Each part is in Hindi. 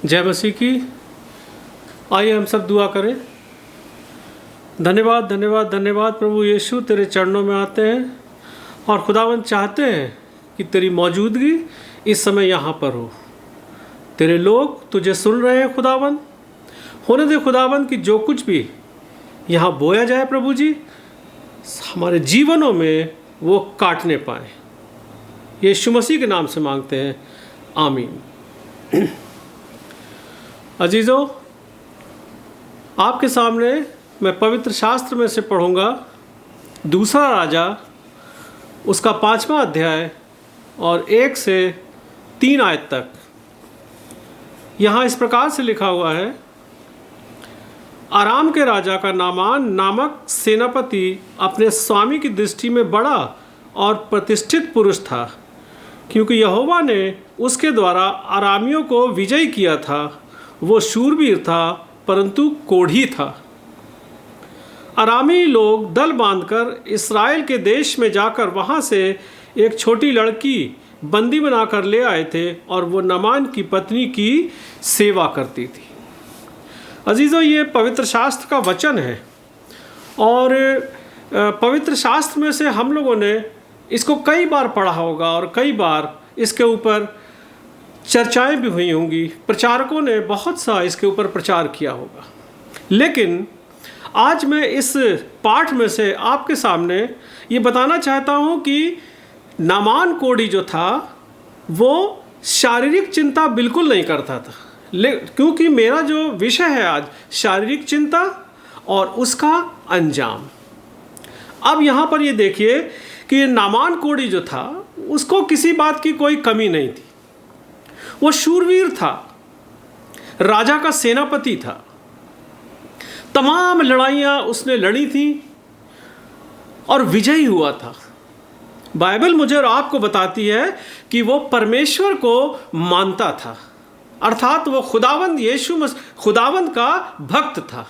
जय मसीह की। आइए हम सब दुआ करें। धन्यवाद धन्यवाद धन्यवाद प्रभु यीशु, तेरे चरणों में आते हैं और खुदावंद चाहते हैं कि तेरी मौजूदगी इस समय यहाँ पर हो। तेरे लोग तुझे सुन रहे हैं खुदावंद, होने दे खुदावंद कि जो कुछ भी यहाँ बोया जाए प्रभु जी, हमारे जीवनों में वो काटने पाए। यीशु मसीह के नाम से मांगते हैं, आमीन। अजीज़ों, आपके सामने मैं पवित्र शास्त्र में से पढ़ूंगा दूसरा राजा, उसका 5वां अध्याय और 1 से 3 आयत तक। यहाँ इस प्रकार से लिखा हुआ है, आराम के राजा का नामान नामक सेनापति अपने स्वामी की दृष्टि में बड़ा और प्रतिष्ठित पुरुष था, क्योंकि यहोवा ने उसके द्वारा आरामियों को विजयी किया था। वो शूरवीर था परंतु कोढ़ी था। आरामी लोग दल बांधकर इस्राएल के देश में जाकर वहाँ से एक छोटी लड़की बंदी बनाकर ले आए थे और वो नामान की पत्नी की सेवा करती थी। अजीज़ों, ये पवित्र शास्त्र का वचन है और पवित्र शास्त्र में से हम लोगों ने इसको कई बार पढ़ा होगा और कई बार इसके ऊपर चर्चाएं भी हुई होंगी। प्रचारकों ने बहुत सा इसके ऊपर प्रचार किया होगा, लेकिन आज मैं इस पाठ में से आपके सामने ये बताना चाहता हूँ कि नामान कोढ़ी जो था वो शारीरिक चिंता बिल्कुल नहीं करता था, क्योंकि मेरा जो विषय है आज शारीरिक चिंता और उसका अंजाम। अब यहाँ पर ये देखिए कि नामान कोढ़ी जो था उसको किसी बात की कोई कमी नहीं थी। वो शूरवीर था, राजा का सेनापति था, तमाम लड़ाइयाँ उसने लड़ी थी और विजयी हुआ था। बाइबल मुझे और आपको बताती है कि वो परमेश्वर को मानता था, अर्थात वो खुदावंद खुदावंद का भक्त था।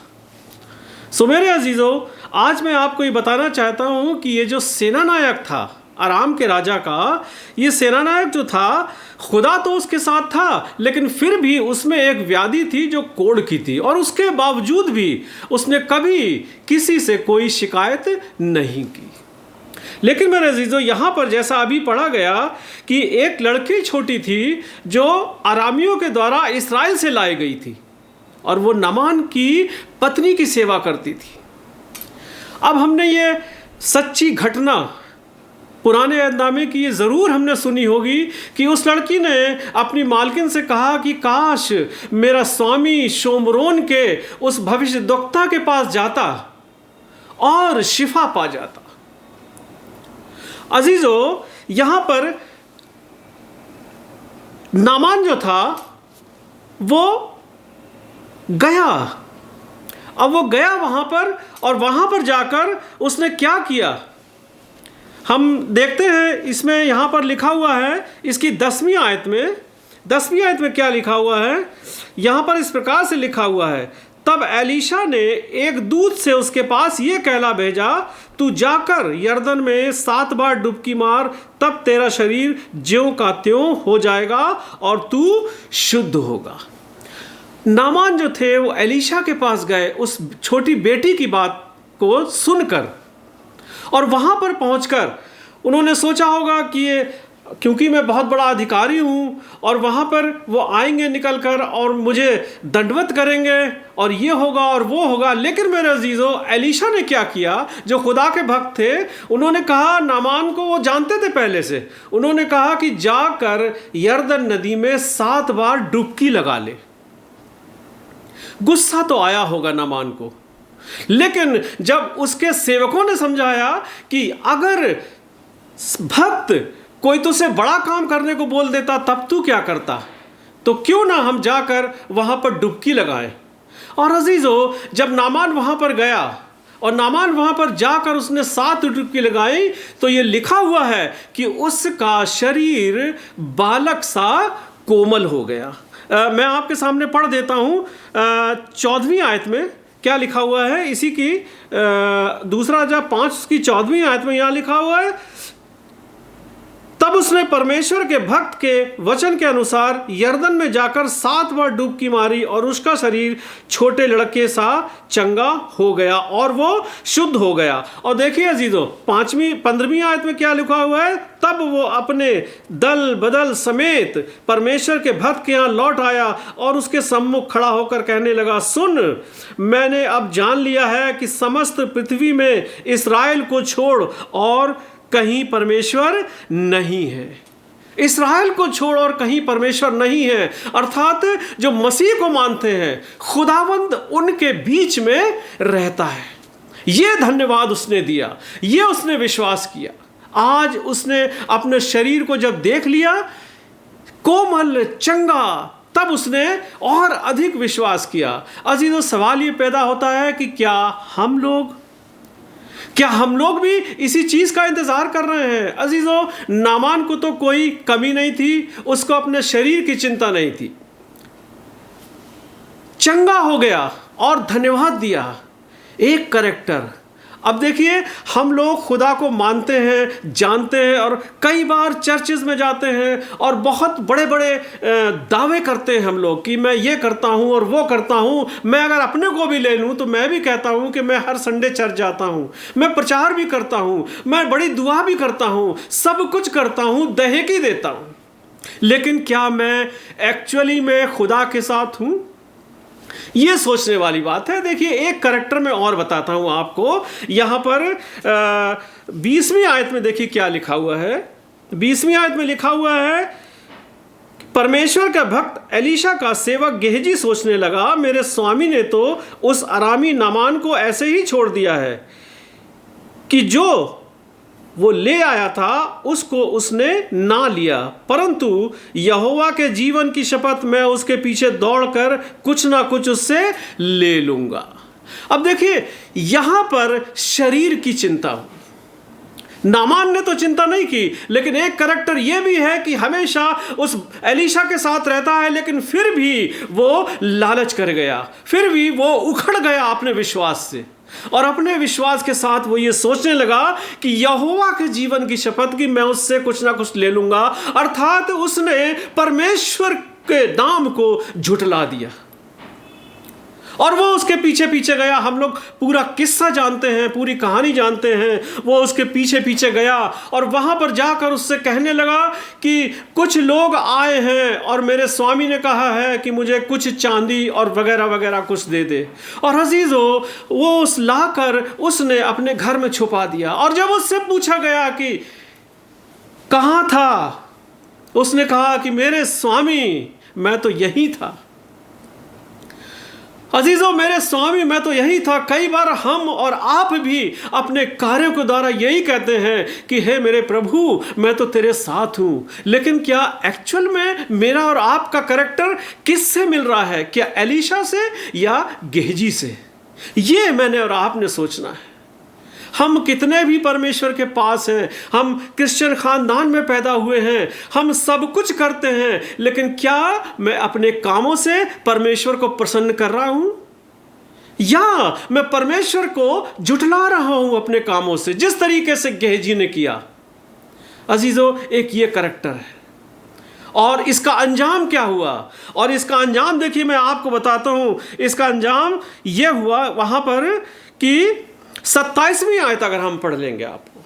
सो मेरे अजीज़ों, आज मैं आपको ये बताना चाहता हूँ कि ये जो सेनानायक था आराम के राजा का, ये सेनानायक जो था, खुदा तो उसके साथ था, लेकिन फिर भी उसमें एक व्याधि थी जो कोढ़ की थी, और उसके बावजूद भी उसने कभी किसी से कोई शिकायत नहीं की। लेकिन मेरे अजीज़ों, यहाँ पर जैसा अभी पढ़ा गया कि एक लड़की छोटी थी जो आरामियों के द्वारा इस्राएल से लाई गई थी और वो नामान की पत्नी की सेवा करती थी। अब हमने ये सच्ची घटना पुराने अहदनामे की ये ज़रूर हमने सुनी होगी कि उस लड़की ने अपनी मालकिन से कहा कि काश मेरा स्वामी शोमरोन के उस भविष्यद्वक्ता के पास जाता और शिफा पा जाता। अजीज़ों, यहाँ पर नामान जो था वो गया। अब वो गया वहाँ पर, और वहाँ पर जाकर उसने क्या किया हम देखते हैं। इसमें यहाँ पर लिखा हुआ है, इसकी 10वीं आयत में क्या लिखा हुआ है। यहाँ पर इस प्रकार से लिखा हुआ है, तब एलीशा ने एक दूत से उसके पास ये कहला भेजा, तू जाकर यरदन में 7 बार डुबकी मार, तब तेरा शरीर ज्यों का त्यों हो जाएगा और तू शुद्ध होगा। नामान जो थे वो एलीशा के पास गए उस छोटी बेटी की बात को सुनकर, और वहाँ पर पहुँचकर उन्होंने सोचा होगा कि ये, क्योंकि मैं बहुत बड़ा अधिकारी हूँ और वहाँ पर वो आएंगे निकल कर और मुझे दंडवत करेंगे और ये होगा और वो होगा। लेकिन मेरे अजीज़ों, एलीशा ने क्या किया, जो खुदा के भक्त थे, उन्होंने कहा, नामान को वो जानते थे पहले से, उन्होंने कहा कि जाकर यरदन नदी में 7 बार डुबकी लगा ले। गुस्सा तो आया होगा नामान को, लेकिन जब उसके सेवकों ने समझाया कि अगर भक्त कोई तुझसे बड़ा काम करने को बोल देता तब तू क्या करता, तो क्यों ना हम जाकर वहाँ पर डुबकी लगाएं। और अजीज़ों, जब नामान वहाँ पर गया और नामान वहाँ पर जाकर उसने 7 डुबकी लगाई, तो ये लिखा हुआ है कि उसका शरीर बालक सा कोमल हो गया। मैं आपके सामने पढ़ देता हूँ 14वीं आयत में क्या लिखा हुआ है। इसी की दूसरा राजा 5 की 14वीं आयत में यहाँ लिखा हुआ है, तब उसने परमेश्वर के भक्त के वचन के अनुसार यरदन में जाकर 7 बार डुबकी मारी और उसका शरीर छोटे लड़के सा चंगा हो गया और वो शुद्ध हो गया। और देखिए अजीजों, 15वीं आयत में क्या लिखा हुआ है? तब वो अपने दल बदल समेत परमेश्वर के भक्त के यहाँ लौट आया और उसके सम्मुख खड़ा होकर कहने लगा, सुन, मैंने अब जान लिया है कि समस्त पृथ्वी में इस्राएल को छोड़ और कहीं परमेश्वर नहीं है। इस्राएल को छोड़ और कहीं परमेश्वर नहीं है, अर्थात जो मसीह को मानते हैं खुदावंद उनके बीच में रहता है। यह धन्यवाद उसने दिया, यह उसने विश्वास किया। आज उसने अपने शरीर को जब देख लिया कोमल चंगा, तब उसने और अधिक विश्वास किया। अजीजों, सवाल ये पैदा होता है कि क्या हम लोग भी इसी चीज का इंतजार कर रहे हैं? अजीजों, नामान को तो कोई कमी नहीं थी, उसको अपने शरीर की चिंता नहीं थी। चंगा हो गया और धन्यवाद दिया। एक कैरेक्टर। अब देखिए, हम लोग खुदा को मानते हैं, जानते हैं और कई बार चर्चेस में जाते हैं और बहुत बड़े बड़े दावे करते हैं हम लोग कि मैं ये करता हूँ और वो करता हूँ। मैं अगर अपने को भी ले लूँ तो मैं भी कहता हूँ कि मैं हर संडे चर्च जाता हूँ, मैं प्रचार भी करता हूँ, मैं बड़ी दुआ भी करता हूँ, सब कुछ करता हूँ, दहेकी देता हूँ। लेकिन क्या मैं एक्चुअली में खुदा के साथ हूँ? ये सोचने वाली बात है। देखिए, एक करैक्टर में और बताता हूं आपको। यहां पर 20वीं आयत में देखिए क्या लिखा हुआ है। 20वीं आयत में लिखा हुआ है, परमेश्वर का भक्त एलीशा का सेवक गेहजी सोचने लगा, मेरे स्वामी ने तो उस अरामी नामान को ऐसे ही छोड़ दिया है कि जो वो ले आया था उसको उसने ना लिया, परंतु यहोवा के जीवन की शपथ मैं उसके पीछे दौड़कर कुछ ना कुछ उससे ले लूंगा। अब देखिए, यहां पर शरीर की चिंता, नामान ने तो चिंता नहीं की, लेकिन एक करैक्टर यह भी है कि हमेशा उस एलीशा के साथ रहता है, लेकिन फिर भी वो लालच कर गया, फिर भी वो उखड़ गया अपने विश्वास से। और अपने विश्वास के साथ वो ये सोचने लगा कि यहोवा के जीवन की शपथ की मैं उससे कुछ ना कुछ ले लूंगा, अर्थात उसने परमेश्वर के नाम को झुठला दिया और वो उसके पीछे पीछे गया। हम लोग पूरा किस्सा जानते हैं, पूरी कहानी जानते हैं। वो उसके पीछे पीछे गया और वहां पर जाकर उससे कहने लगा कि कुछ लोग आए हैं और मेरे स्वामी ने कहा है कि मुझे कुछ चांदी और वगैरह वगैरह कुछ दे दे। और अजीजों, वो उस लाकर उसने अपने घर में छुपा दिया। और जब उससे पूछा गया कि कहाँ था, उसने कहा कि मेरे स्वामी, मैं तो यही था। अजीजों, मेरे स्वामी, मैं तो यही था। कई बार हम और आप भी अपने कार्यों के द्वारा यही कहते हैं कि हे मेरे प्रभु, मैं तो तेरे साथ हूं। लेकिन क्या एक्चुअल में मेरा और आपका कैरेक्टर किससे मिल रहा है? क्या एलीशा से या गेहजी से? ये मैंने और आपने सोचना है। हम कितने भी परमेश्वर के पास हैं, हम क्रिश्चियन खानदान में पैदा हुए हैं, हम सब कुछ करते हैं, लेकिन क्या मैं अपने कामों से परमेश्वर को प्रसन्न कर रहा हूं, या मैं परमेश्वर को झुठला रहा हूं अपने कामों से, जिस तरीके से गेहजी ने किया? अजीजों, एक ये करैक्टर है और इसका अंजाम क्या हुआ? और इसका अंजाम देखिए, मैं आपको बताता हूं। इसका अंजाम यह हुआ वहां पर कि 27वीं आयत अगर हम पढ़ लेंगे, आपको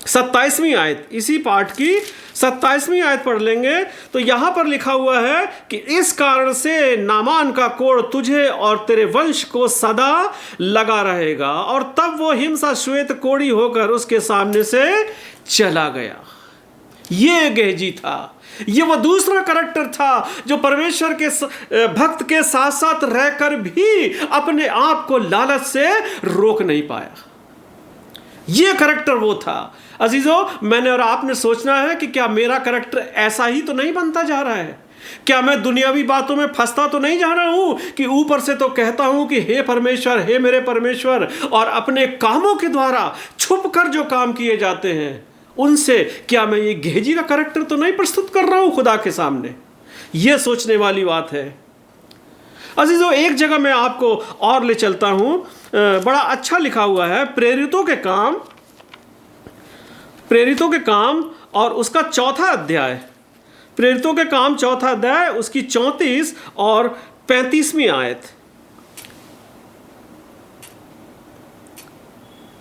27वीं आयत, इसी पाठ की 27वीं आयत पढ़ लेंगे तो यहां पर लिखा हुआ है कि इस कारण से नामान का कोढ़ तुझे और तेरे वंश को सदा लगा रहेगा। और तब वो हिंसा श्वेत कोढ़ी होकर उसके सामने से चला गया। ये गेहजी था। ये वो दूसरा करैक्टर था जो परमेश्वर के भक्त के साथ साथ रहकर भी अपने आप को लालच से रोक नहीं पाया। ये करैक्टर वो था। अजीजों, मैंने और आपने सोचना है कि क्या मेरा करैक्टर ऐसा ही तो नहीं बनता जा रहा है? क्या मैं दुनियावी बातों में फंसता तो नहीं जा रहा हूं कि ऊपर से तो कहता हूं कि हे परमेश्वर, हे मेरे परमेश्वर, और अपने कामों के द्वारा छुपकर जो काम किए जाते हैं उनसे क्या मैं ये गेहजी का करैक्टर तो नहीं प्रस्तुत कर रहा हूं खुदा के सामने? यह सोचने वाली बात है। अजीजों, एक जगह मैं आपको और ले चलता हूं, बड़ा अच्छा लिखा हुआ है, प्रेरितों के काम और उसका चौथा अध्याय, प्रेरितों के काम चौथा अध्याय, उसकी 34 और 35वीं आयत।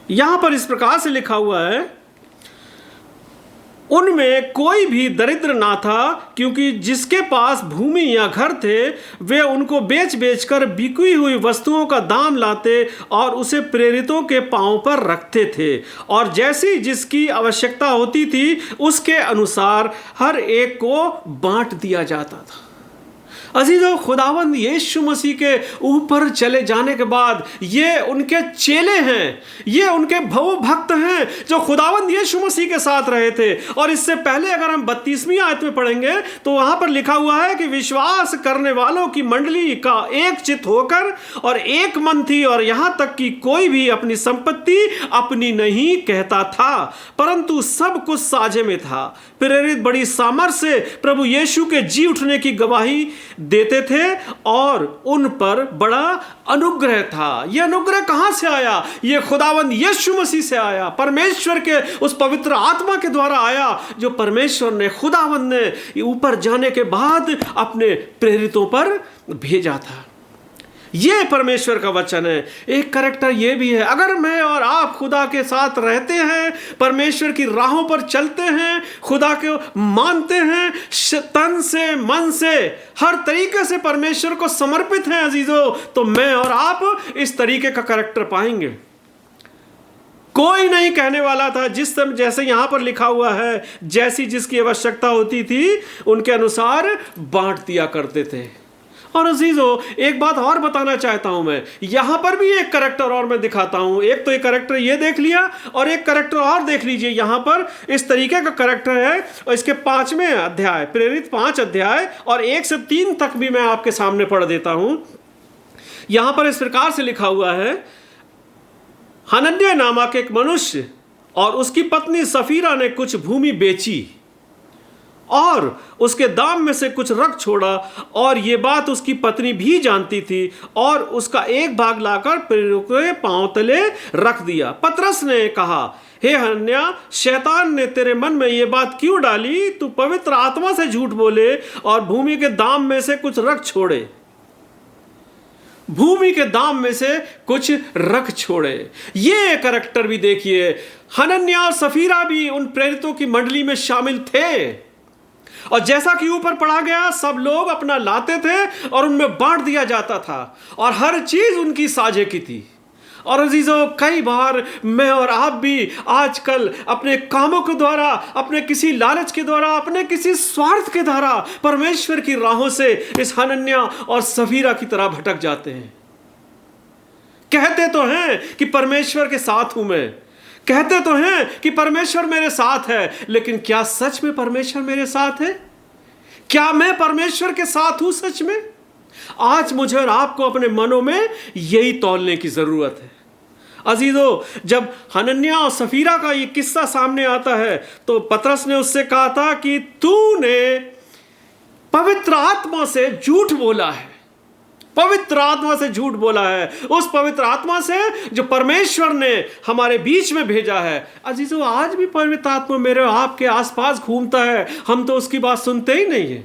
यहां पर इस प्रकार से लिखा हुआ है, उनमें कोई भी दरिद्र ना था, क्योंकि जिसके पास भूमि या घर थे वे उनको बेच बेचकर बिकी हुई वस्तुओं का दाम लाते और उसे प्रेरितों के पांव पर रखते थे, और जैसी जिसकी आवश्यकता होती थी उसके अनुसार हर एक को बांट दिया जाता था। अजीजों, खुदावंद यीशु मसीह के ऊपर चले जाने के बाद ये उनके चेले हैं, ये उनके भव भक्त हैं जो खुदावंद यीशु मसीह के साथ रहे थे। और इससे पहले अगर हम 32वीं आयत में पढ़ेंगे तो वहां पर लिखा हुआ है कि विश्वास करने वालों की मंडली का एक चित्त होकर और एक मन थी, और यहां तक कि कोई भी अपनी संपत्ति अपनी नहीं कहता था, परंतु सब कुछ साझे में था। प्रेरित बड़ी सामर्थ्य से प्रभु यीशु के जी उठने की गवाही देते थे और उन पर बड़ा अनुग्रह था। यह अनुग्रह कहां से आया? यह खुदावंद यीशु मसीह से आया, परमेश्वर के उस पवित्र आत्मा के द्वारा आया जो परमेश्वर ने, खुदावंद ने ऊपर जाने के बाद अपने प्रेरितों पर भेजा था। यह परमेश्वर का वचन है। एक कैरेक्टर यह भी है, अगर मैं और आप खुदा के साथ रहते हैं, परमेश्वर की राहों पर चलते हैं, खुदा को मानते हैं, तन से मन से हर तरीके से परमेश्वर को समर्पित हैं अजीजों, तो मैं और आप इस तरीके का कैरेक्टर पाएंगे। कोई नहीं कहने वाला था, जिस समय जैसे यहां पर लिखा हुआ है, जैसी जिसकी आवश्यकता होती थी उनके अनुसार बांट दिया करते थे। और अजीजों, एक बात और बताना चाहता हूं मैं, यहां पर भी एक करैक्टर और मैं दिखाता हूं। एक तो एक करैक्टर ये देख लिया और एक करैक्टर और देख लीजिए। यहां पर इस तरीके का करैक्टर है, और इसके 5वें अध्याय, प्रेरित 5 अध्याय और 1 से 3 तक भी मैं आपके सामने पढ़ देता हूं। यहां पर इस प्रकार से लिखा हुआ है, हनन्याह नामक एक मनुष्य और उसकी पत्नी सफीरा ने कुछ भूमि बेची और उसके दाम में से कुछ रख छोड़ा, और ये बात उसकी पत्नी भी जानती थी, और उसका एक भाग लाकर प्रेरितों के पांव तले रख दिया। पतरस ने कहा, हे हनन्याह, शैतान ने तेरे मन में ये बात क्यों डाली? तू पवित्र आत्मा से झूठ बोले और भूमि के दाम में से कुछ रख छोड़े। भूमि के दाम में से कुछ रख छोड़े। ये कैरेक्टर भी देखिए, हनन्याह और सफीरा भी उन प्रेरितों की मंडली में शामिल थे, और जैसा कि ऊपर पढ़ा गया, सब लोग अपना लाते थे और उनमें बांट दिया जाता था, और हर चीज उनकी साझे की थी। और अजीजों, कई बार मैं और आप भी आजकल अपने कामों के द्वारा, अपने किसी लालच के द्वारा, अपने किसी स्वार्थ के द्वारा परमेश्वर की राहों से इस हनन्याह और सफीरा की तरह भटक जाते हैं। कहते तो हैं कि परमेश्वर के साथ हूं मैं, कहते तो हैं कि परमेश्वर मेरे साथ है, लेकिन क्या सच में परमेश्वर मेरे साथ है? क्या मैं परमेश्वर के साथ हूं सच में? आज मुझे और आपको अपने मनों में यही तौलने की जरूरत है। अजीजों, जब हनन्याह और सफीरा का ये किस्सा सामने आता है तो पतरस ने उससे कहा था कि तूने पवित्र आत्मा से झूठ बोला है, पवित्र आत्मा से झूठ बोला है, उस पवित्र आत्मा से जो परमेश्वर ने हमारे बीच में भेजा है। अजीजों, आज भी पवित्र आत्मा मेरे आपके आसपास घूमता है, हम तो उसकी बात सुनते ही नहीं है।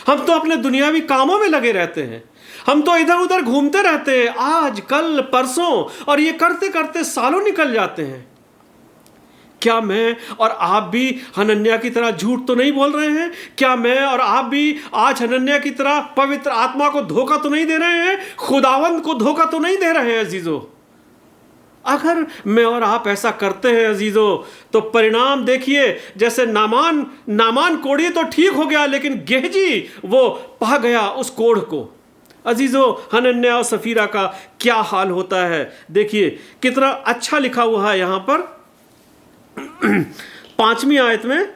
हम तो अपने दुनियावी कामों में लगे रहते हैं, हम तो इधर उधर घूमते रहते हैं, आज कल परसों, और ये करते करते सालों निकल जाते हैं। क्या मैं और आप भी हनन्याह की तरह झूठ तो नहीं बोल रहे हैं? क्या मैं और आप भी आज हनन्याह की तरह पवित्र आत्मा को धोखा तो नहीं दे रहे हैं? खुदावंद को धोखा तो नहीं दे रहे हैं अजीजों? अगर मैं और आप ऐसा करते हैं अजीजों, तो परिणाम देखिए, जैसे नामान कोढ़ी तो ठीक हो गया, लेकिन गेहजी वो पा गया उस कोढ़ को। अजीजों, हनन्याह और सफीरा का क्या हाल होता है देखिए, कितना अच्छा लिखा हुआ है यहां पर 5वीं आयत में,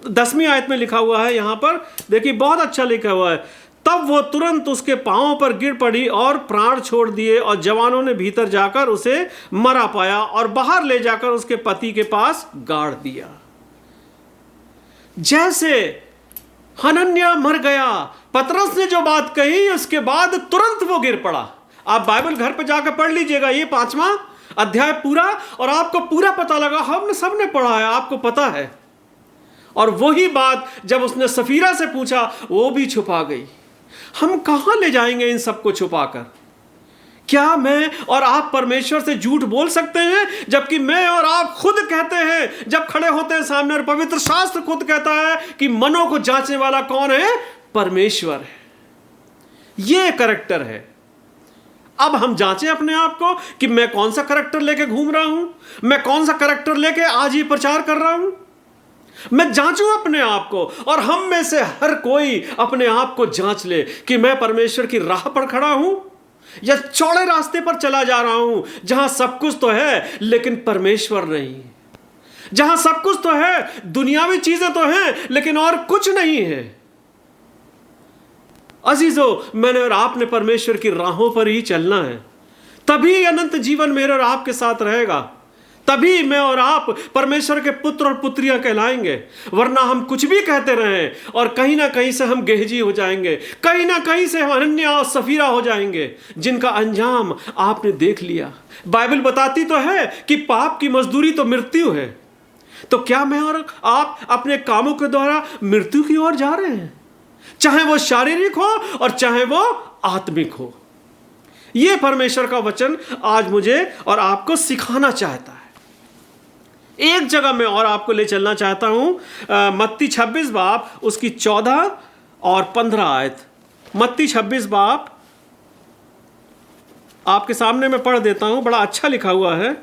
10वीं आयत में लिखा हुआ है। यहां पर देखिए, बहुत अच्छा लिखा हुआ है, तब वो तुरंत उसके पांवों पर गिर पड़ी और प्राण छोड़ दिए, और जवानों ने भीतर जाकर उसे मरा पाया और बाहर ले जाकर उसके पति के पास गाड़ दिया। जैसे हनन्याह मर गया, पतरस ने जो बात कही उसके बाद तुरंत वो गिर पड़ा। आप बाइबल घर पे जाकर पढ़ लीजिएगा, ये 5वां अध्याय पूरा और आपको पूरा पता लगा, हमने सबने पढ़ा है, आपको पता है। और वही बात जब उसने सफीरा से पूछा, वो भी छुपा गई। हम कहां ले जाएंगे इन सबको छुपाकर? क्या मैं और आप परमेश्वर से झूठ बोल सकते हैं? जबकि मैं और आप खुद कहते हैं, जब खड़े होते हैं सामने, और पवित्र शास्त्र खुद कहता है कि मनों को जांचने वाला कौन है? परमेश्वर है। यह करैक्टर है। अब हम जांचें अपने आप को कि मैं कौन सा करैक्टर लेके घूम रहा हूं, मैं कौन सा करैक्टर लेके आज ये प्रचार कर रहा हूं। मैं जांचूं अपने आप को, और हम में से हर कोई अपने आप को जांच ले कि मैं परमेश्वर की राह पर खड़ा हूं या चौड़े रास्ते पर चला जा रहा हूं, जहां सब कुछ तो है लेकिन परमेश्वर नहीं, जहां सब कुछ तो है, दुनियावी चीजें तो हैं लेकिन और कुछ नहीं है। अजीजों, मैंने और आपने परमेश्वर की राहों पर ही चलना है, तभी अनंत जीवन मेरे और आपके साथ रहेगा, तभी मैं और आप परमेश्वर के पुत्र और पुत्रियां कहलाएंगे। वरना हम कुछ भी कहते रहें और कहीं ना कहीं से हम गेहजी हो जाएंगे, कहीं ना कहीं से हम अनन्या और सफीरा हो जाएंगे, जिनका अंजाम आपने देख लिया। बाइबल बताती तो है कि पाप की मजदूरी तो मृत्यु है। तो क्या मैं और आप अपने कामों के द्वारा मृत्यु की ओर जा रहे हैं, चाहे वो शारीरिक हो और चाहे वो आत्मिक हो? यह परमेश्वर का वचन आज मुझे और आपको सिखाना चाहता है। एक जगह मैं और आपको ले चलना चाहता हूं, मत्ती 26 बाब उसकी 14 और 15 आयत। मत्ती 26 बाब आपके सामने मैं पढ़ देता हूं, बड़ा अच्छा लिखा हुआ है।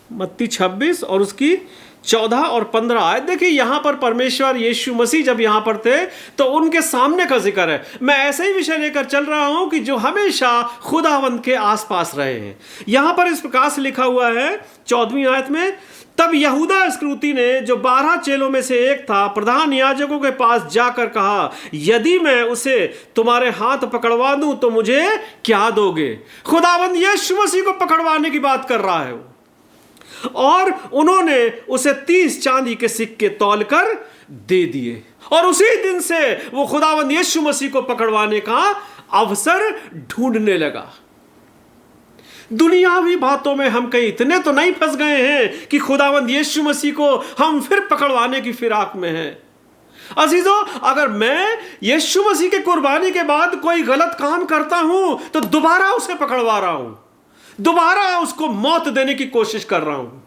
मत्ती 26 और उसकी 14 और 15 आयत। देखिए, यहां पर परमेश्वर यीशु मसीह जब यहां पर थे तो उनके सामने का जिक्र है। मैं ऐसे ही विषय लेकर चल रहा हूं कि जो हमेशा खुदावंद के आसपास रहे हैं। यहां पर इस प्रकार से लिखा हुआ है 14वीं आयत में, तब यहूदा इस्करियोती ने, जो 12 चेलों में से एक था, प्रधान याजकों के पास जाकर कहा, यदि मैं उसे तुम्हारे हाथ पकड़वा दूं तो मुझे क्या दोगे? खुदावंद यीशु मसीह को पकड़वाने की बात कर रहा है। और उन्होंने उसे 30 चांदी के सिक्के तौलकर दे दिए, और उसी दिन से वो खुदावंद यीशु मसीह को पकड़वाने का अवसर ढूंढने लगा। दुनियावी बातों में हम कहीं इतने तो नहीं फंस गए हैं कि खुदावंद यीशु मसीह को हम फिर पकड़वाने की फिराक में हैं। अजीजों, अगर मैं यीशु मसीह के कुर्बानी के बाद कोई गलत काम करता हूं तो दोबारा उसे पकड़वा रहा हूं, दोबारा उसको मौत देने की कोशिश कर रहा हूं।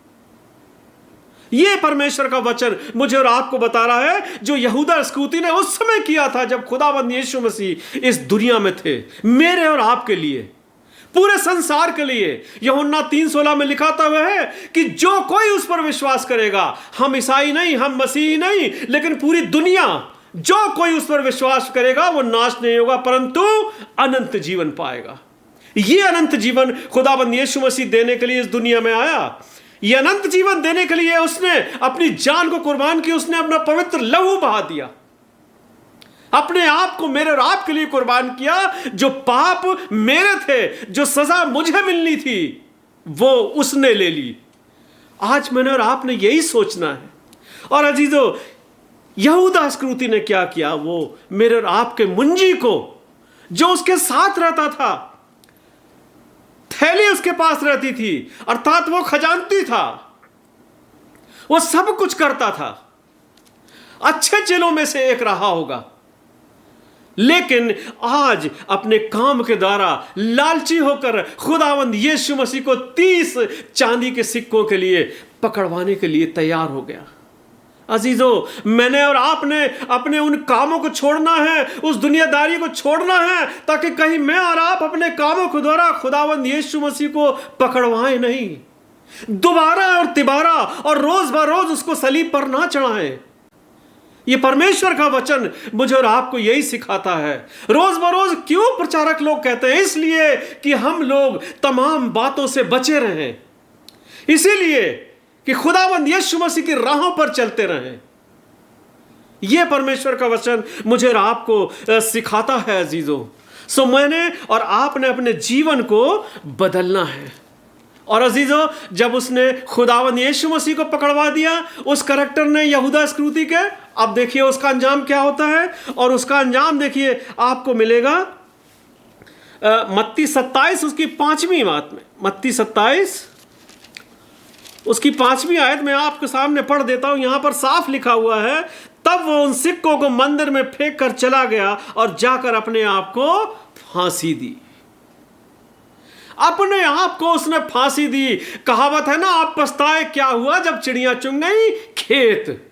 यह परमेश्वर का वचन मुझे और आपको बता रहा है, जो यहूदा इस्करियोती ने उस समय किया था जब खुदावंद यीशु मसीह इस दुनिया में थे, मेरे और आपके लिए, पूरे संसार के लिए। यूहन्ना 3:16 में लिखाता हुआ है कि जो कोई उस पर विश्वास करेगा, हम ईसाई नहीं, हम मसीही नहीं, लेकिन पूरी दुनिया, जो कोई उस पर विश्वास करेगा वो नाश नहीं होगा परंतु अनंत जीवन पाएगा। ये अनंत जीवन खुदाबंद यीशु मसीह देने के लिए इस दुनिया में आया। ये अनंत जीवन देने के लिए उसने अपनी जान को कुर्बान की, उसने अपना पवित्र लहू बहा दिया, अपने आप को मेरे और आपके लिए कुर्बान किया। जो पाप मेरे थे, जो सजा मुझे मिलनी थी, वो उसने ले ली। आज मैंने और आपने यही सोचना है। और अजीजों, यहूदा इस्करियोती ने क्या किया? वो मेरे और आपके मुंजी को, जो उसके साथ रहता था, थैली उसके पास रहती थी, अर्थात वो खजानती था, वो सब कुछ करता था, अच्छे चेलों में से एक रहा होगा, लेकिन आज अपने काम के द्वारा लालची होकर खुदावंद यीशु मसीह को 30 चांदी के सिक्कों के लिए पकड़वाने के लिए तैयार हो गया। अजीजों, मैंने और आपने अपने उन कामों को छोड़ना है, उस दुनियादारी को छोड़ना है, ताकि कहीं मैं और आप अपने कामों के द्वारा खुदावंद यीशु मसीह को पकड़वाएं नहीं, दोबारा और तिबारा और रोज बरोज उसको सलीब पर ना चढ़ाएं। ये परमेश्वर का वचन मुझे और आपको यही सिखाता है। रोज बरोज क्यों प्रचारक लोग कहते हैं? इसलिए कि हम लोग तमाम बातों से बचे रहें, इसीलिए कि खुदावंद यीशु मसीह की राहों पर चलते रहें। यह परमेश्वर का वचन मुझे और आपको सिखाता है अजीजों। सो मैंने और आपने अपने जीवन को बदलना है। और अजीजों, जब उसने खुदावंद यीशु मसीह को पकड़वा दिया, उस करैक्टर ने यहूदा इस्करियोती के, अब देखिए उसका अंजाम क्या होता है। और उसका अंजाम देखिए आपको मिलेगा मत्ती 27 उसकी 5वीं बात में, मत्ती 27 उसकी 5वीं आयत में आपके सामने पढ़ देता हूं। यहां पर साफ लिखा हुआ है, तब वो उन सिक्कों को मंदिर में फेंक कर चला गया और जाकर अपने आप को फांसी दी। अपने आप को उसने फांसी दी। कहावत है ना, आप पछताए क्या हुआ जब चिड़ियां चुग गई खेत।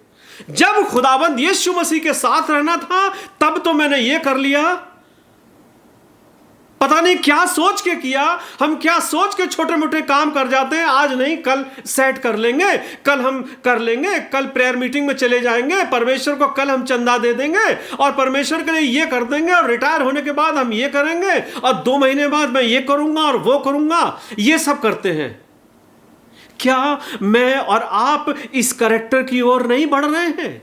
जब खुदाबंद यीशु मसीह के साथ रहना था तब तो मैंने ये कर लिया, पता नहीं क्या सोच के किया। हम क्या सोच के छोटे मोटे काम कर जाते हैं, आज नहीं कल सेट कर लेंगे, कल हम कर लेंगे, कल प्रेयर मीटिंग में चले जाएंगे, परमेश्वर को कल हम चंदा दे देंगे और परमेश्वर के लिए ये कर देंगे और रिटायर होने के बाद हम ये करेंगे और 2 महीने बाद मैं ये करूंगा और वो करूंगा। ये सब करते हैं। क्या मैं और आप इस कैरेक्टर की ओर नहीं बढ़ रहे हैं?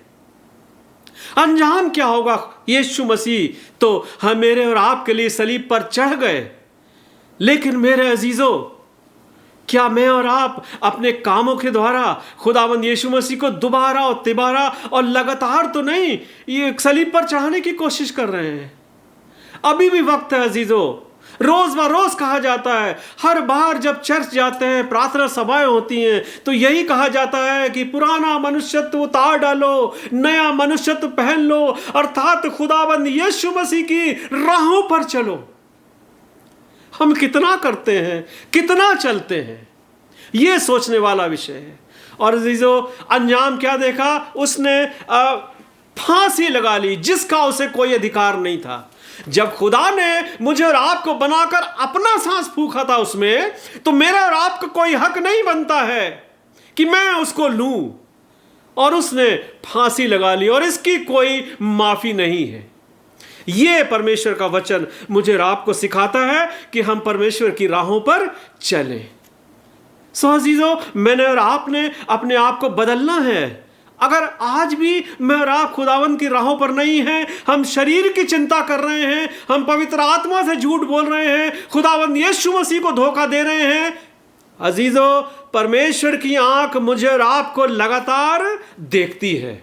अंजाम क्या होगा? यीशु मसीह तो हम मेरे और आपके लिए सलीब पर चढ़ गए, लेकिन मेरे अजीजों, क्या मैं और आप अपने कामों के द्वारा खुदावंद यीशु मसीह को दोबारा और तिबारा और लगातार तो नहीं ये सलीब पर चढ़ाने की कोशिश कर रहे हैं? अभी भी वक्त है अजीजों। रोज व रोज कहा जाता है, हर बार जब चर्च जाते हैं, प्रार्थना सभाएं होती हैं, तो यही कहा जाता है कि पुराना मनुष्यत्व उतार डालो, नया मनुष्यत्व पहन लो, अर्थात खुदाबंद यीशु मसीह की राहों पर चलो। हम कितना करते हैं, कितना चलते हैं, यह सोचने वाला विषय है। और अजीजों, अंजाम क्या देखा? उसने फांसी लगा ली जिसका उसे कोई अधिकार नहीं था। जब खुदा ने मुझे और आपको बनाकर अपना सांस फूंका था उसमें, तो मेरा और आपका कोई हक नहीं बनता है कि मैं उसको लूं, और उसने फांसी लगा ली और इसकी कोई माफी नहीं है। यह परमेश्वर का वचन मुझे और आपको सिखाता है कि हम परमेश्वर की राहों पर चलें। सो अजीजों, मैंने और आपने अपने आप को बदलना है। अगर आज भी मैं और आप खुदावंद की राहों पर नहीं हैं, हम शरीर की चिंता कर रहे हैं, हम पवित्र आत्मा से झूठ बोल रहे हैं, खुदावंद यीशु मसीह को धोखा दे रहे हैं, अजीजों, परमेश्वर की आंख मुझे और आपको लगातार देखती है।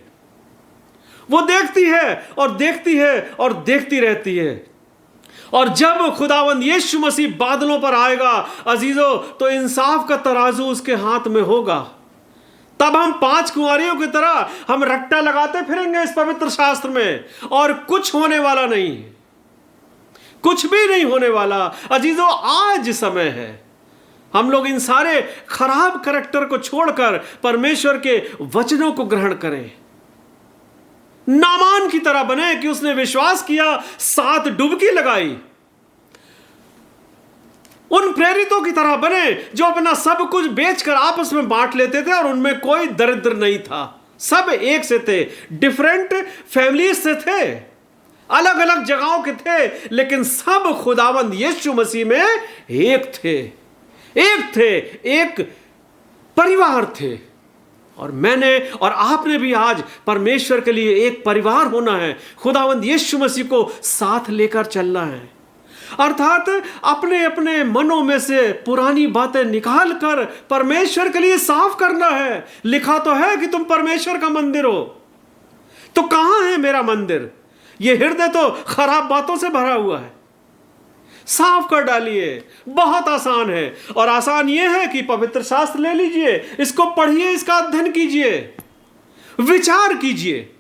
वो देखती है और देखती है और देखती रहती है। और जब खुदावंद यीशु मसीह बादलों पर आएगा अजीजों, तो इंसाफ का तराजू उसके हाथ में होगा। तब हम 5 कुंवारियों की तरह हम रट्टा लगाते फिरेंगे इस पवित्र शास्त्र में, और कुछ होने वाला नहीं, कुछ भी नहीं होने वाला। अजीजों, आज समय है हम लोग इन सारे खराब कैरेक्टर को छोड़कर परमेश्वर के वचनों को ग्रहण करें। नामान की तरह बने कि उसने विश्वास किया, 7 डुबकी लगाई। उन प्रेरितों की तरह बने जो अपना सब कुछ बेचकर आपस में बांट लेते थे और उनमें कोई दरिद्र नहीं था। सब एक से थे, डिफरेंट फैमिलीज से थे, अलग अलग जगहों के थे, लेकिन सब खुदावंद यीशु मसीह में एक थे, एक परिवार थे। और मैंने और आपने भी आज परमेश्वर के लिए एक परिवार होना है। खुदावंद यीशु मसीह को साथ लेकर चलना है, अर्थात अपने अपने मनों में से पुरानी बातें निकाल कर परमेश्वर के लिए साफ करना है। लिखा तो है कि तुम परमेश्वर का मंदिर हो। तो कहां है मेरा मंदिर? यह हृदय तो खराब बातों से भरा हुआ है। साफ कर डालिए। बहुत आसान है, और आसान यह है कि पवित्र शास्त्र ले लीजिए, इसको पढ़िए, इसका अध्ययन कीजिए, विचार कीजिए।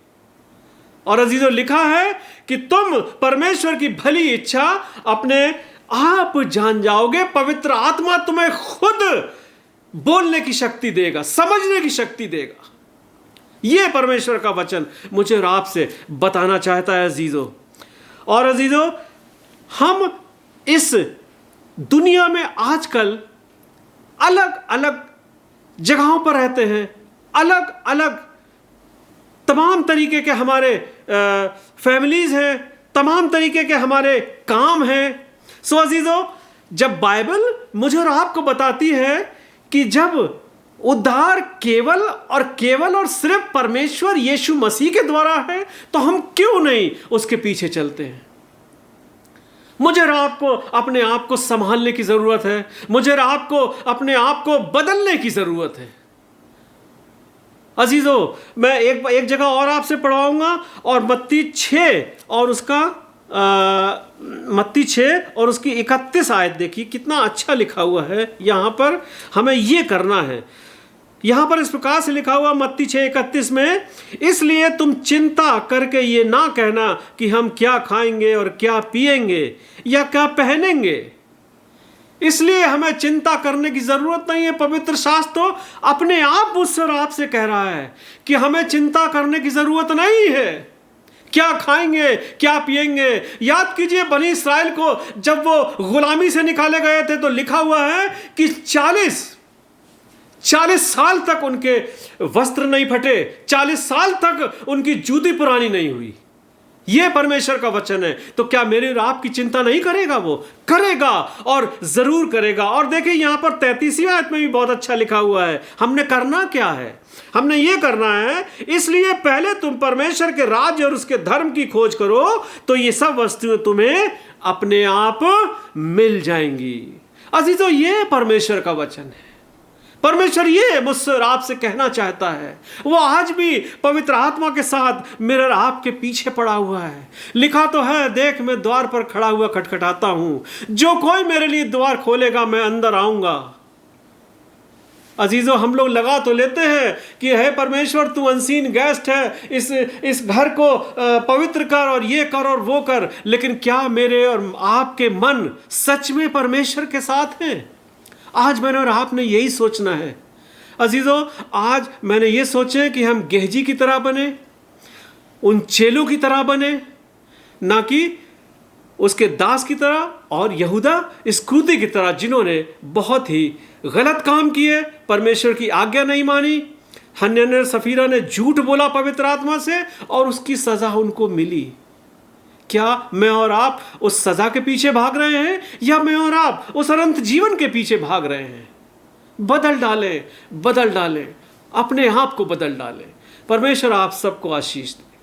और अजीजों, लिखा है कि तुम परमेश्वर की भली इच्छा अपने आप जान जाओगे। पवित्र आत्मा तुम्हें खुद बोलने की शक्ति देगा, समझने की शक्ति देगा। यह परमेश्वर का वचन मुझे और आपसे बताना चाहता है अजीजों। और अजीजों, हम इस दुनिया में आजकल अलग अलग जगहों पर रहते हैं, अलग अलग तमाम तरीके के हमारे फैमिलीज हैं, तमाम तरीके के हमारे काम हैं। सो अजीजों, जब बाइबल मुझे और आपको बताती है कि जब उद्धार केवल और सिर्फ परमेश्वर यीशु मसीह के द्वारा है, तो हम क्यों नहीं उसके पीछे चलते हैं? मुझे और आपको अपने आप को संभालने की जरूरत है। मुझे और आपको अपने आप को बदलने की जरूरत है। अजीजों, मैं एक जगह और आपसे पढ़वाऊंगा, और मत्ती 6 और उसका मत्ती 6 और उसकी 31 आयत देखिए, कितना अच्छा लिखा हुआ है। यहाँ पर हमें ये करना है। यहाँ पर इस प्रकार से लिखा हुआ मत्ती 6:31 में, इसलिए तुम चिंता करके ये ना कहना कि हम क्या खाएंगे और क्या पिएंगे या क्या पहनेंगे। इसलिए हमें चिंता करने की जरूरत नहीं है। पवित्र शास्त्र तो अपने आप मुझसे और आपसे कह रहा है कि हमें चिंता करने की जरूरत नहीं है। क्या खाएंगे, क्या पिएंगे। याद कीजिए बनी इस्राएल को जब वो गुलामी से निकाले गए थे तो लिखा हुआ है कि 40 साल तक उनके वस्त्र नहीं फटे, 40 साल तक उनकी जूती पुरानी नहीं हुई। यह परमेश्वर का वचन है। तो क्या मेरे और आपकी चिंता नहीं करेगा? वो करेगा और जरूर करेगा। और देखिए यहां पर 33वीं आयत में भी बहुत अच्छा लिखा हुआ है। हमने करना क्या है? हमने ये करना है, इसलिए पहले तुम परमेश्वर के राज्य और उसके धर्म की खोज करो तो ये सब वस्तुएं तुम्हें अपने आप मिल जाएंगी। अजीजों, ये परमेश्वर का वचन है। परमेश्वर ये मुझसे और आपसे कहना चाहता है। वो आज भी पवित्र आत्मा के साथ मेरे और आपके पीछे पड़ा हुआ है। लिखा तो है, देख मैं द्वार पर खड़ा हुआ खटखटाता हूं, जो कोई मेरे लिए द्वार खोलेगा मैं अंदर आऊंगा। अजीजों, हम लोग लगा तो लेते हैं कि हे परमेश्वर तू अनसीन गेस्ट है, इस घर को पवित्र कर और ये कर और वो कर। लेकिन क्या मेरे और आपके मन सच में परमेश्वर के साथ हैं? आज मैंने और आपने यही सोचना है। अजीजों, आज मैंने ये सोचे कि हम गेहजी की तरह बने, उन चेलों की तरह बने, ना कि उसके दास की तरह और यहूदा इस्करियोती की तरह, जिन्होंने बहुत ही गलत काम किए, परमेश्वर की आज्ञा नहीं मानी। हन्याह और सफीरा ने झूठ बोला पवित्र आत्मा से और उसकी सजा उनको मिली। क्या मैं और आप उस सजा के पीछे भाग रहे हैं या मैं और आप उस अनंत जीवन के पीछे भाग रहे हैं? बदल डालें, अपने आप को बदल डालें। परमेश्वर आप सबको आशीष दे।